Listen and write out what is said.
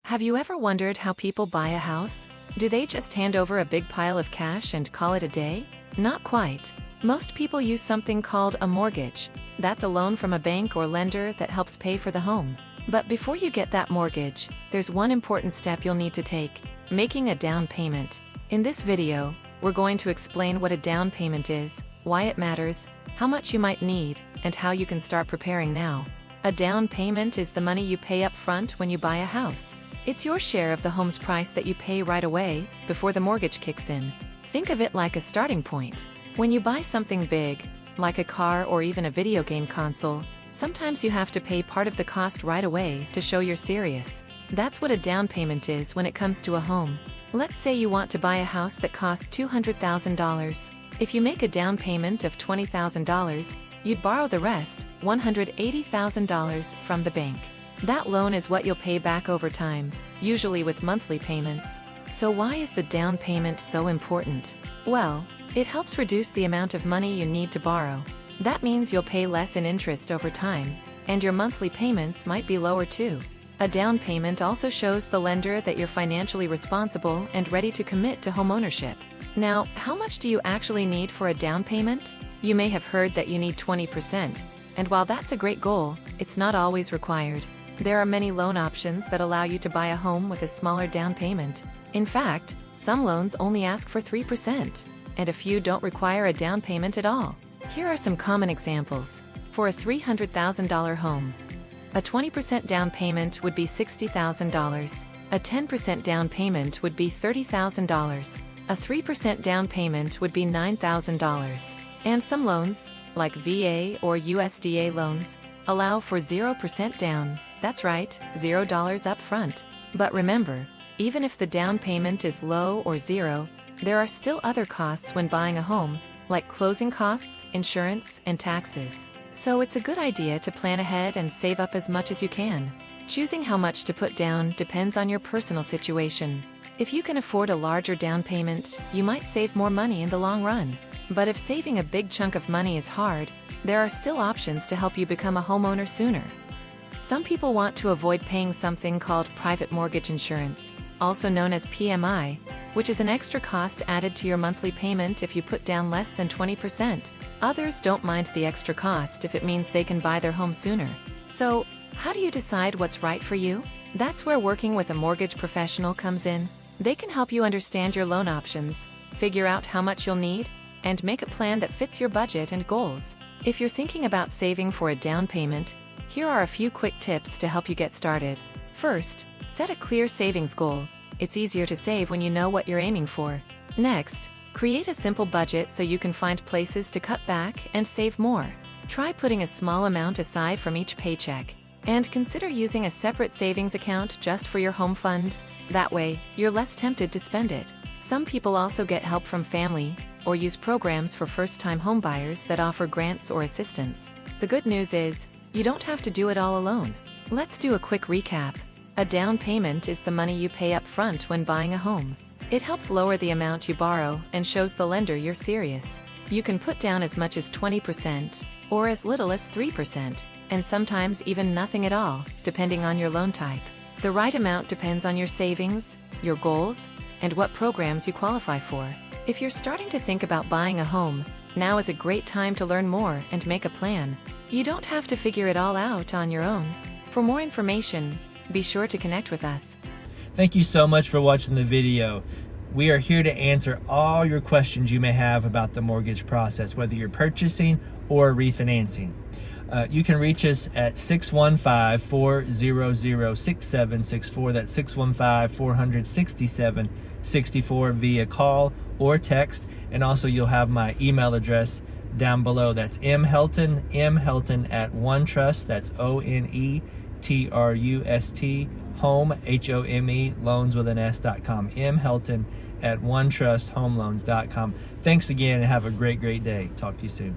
Have you ever wondered how people buy a house? Do they just hand over a big pile of cash and call it a day? Not quite. Most people use something called a mortgage. That's a loan from a bank or lender that helps pay for the home. But before you get that mortgage, there's one important step you'll need to take: making a down payment. In this video, we're going to explain what a down payment is, why it matters, how much you might need, and how you can start preparing now. A down payment is the money you pay up front when you buy a house. It's your share of the home's price that you pay right away, before the mortgage kicks in. Think of it like a starting point. When you buy something big, like a car or even a video game console, sometimes you have to pay part of the cost right away to show you're serious. That's what a down payment is when it comes to a home. Let's say you want to buy a house that costs $200,000. If you make a down payment of $20,000, you'd borrow the rest, $180,000, from the bank. That loan is what you'll pay back over time, usually with monthly payments. So why is the down payment so important? Well, it helps reduce the amount of money you need to borrow. That means you'll pay less in interest over time, and your monthly payments might be lower too. A down payment also shows the lender that you're financially responsible and ready to commit to homeownership. Now, how much do you actually need for a down payment? You may have heard that you need 20%, and while that's a great goal, it's not always required. There are many loan options that allow you to buy a home with a smaller down payment. In fact, some loans only ask for 3%, and a few don't require a down payment at all. Here are some common examples. For a $300,000 home, a 20% down payment would be $60,000. A 10% down payment would be $30,000. A 3% down payment would be $9,000. And some loans, like VA or USDA loans, allow for 0% down. That's right, $0 up front. But remember, even if the down payment is low or zero, there are still other costs when buying a home, like closing costs, insurance, and taxes. So it's a good idea to plan ahead and save up as much as you can. Choosing how much to put down depends on your personal situation. If you can afford a larger down payment, you might save more money in the long run. But if saving a big chunk of money is hard, there are still options to help you become a homeowner sooner. Some people want to avoid paying something called private mortgage insurance, also known as PMI, which is an extra cost added to your monthly payment if you put down less than 20%. Others don't mind the extra cost if it means they can buy their home sooner. So, how do you decide what's right for you? That's where working with a mortgage professional comes in. They can help you understand your loan options, figure out how much you'll need, and make a plan that fits your budget and goals. If you're thinking about saving for a down payment, here are a few quick tips to help you get started. First, set a clear savings goal. It's easier to save when you know what you're aiming for. Next, create a simple budget so you can find places to cut back and save more. Try putting a small amount aside from each paycheck, and consider using a separate savings account just for your home fund. That way, you're less tempted to spend it. Some people also get help from family, or use programs for first-time homebuyers that offer grants or assistance. The good news is, you don't have to do it all alone. Let's do a quick recap. A down payment is the money you pay up front when buying a home. It helps lower the amount you borrow and shows the lender you're serious. You can put down as much as 20%, or as little as 3%, and sometimes even nothing at all, depending on your loan type. The right amount depends on your savings, your goals, and what programs you qualify for. If you're starting to think about buying a home, now is a great time to learn more and make a plan. You don't have to figure it all out on your own. For more information, be sure to connect with us. Thank you so much for watching the video. We are here to answer all your questions you may have about the mortgage process, whether you're purchasing or refinancing. You can reach us at 615-400-6764. That's 615-400-6764 via call or text. And also you'll have my email address down below. That's mhelton at OneTrust. That's ONETRUST, home, HOME, loans with an S.com. mhelton at OneTrustHomeLoans.com. Thanks again and have a great day. Talk to you soon.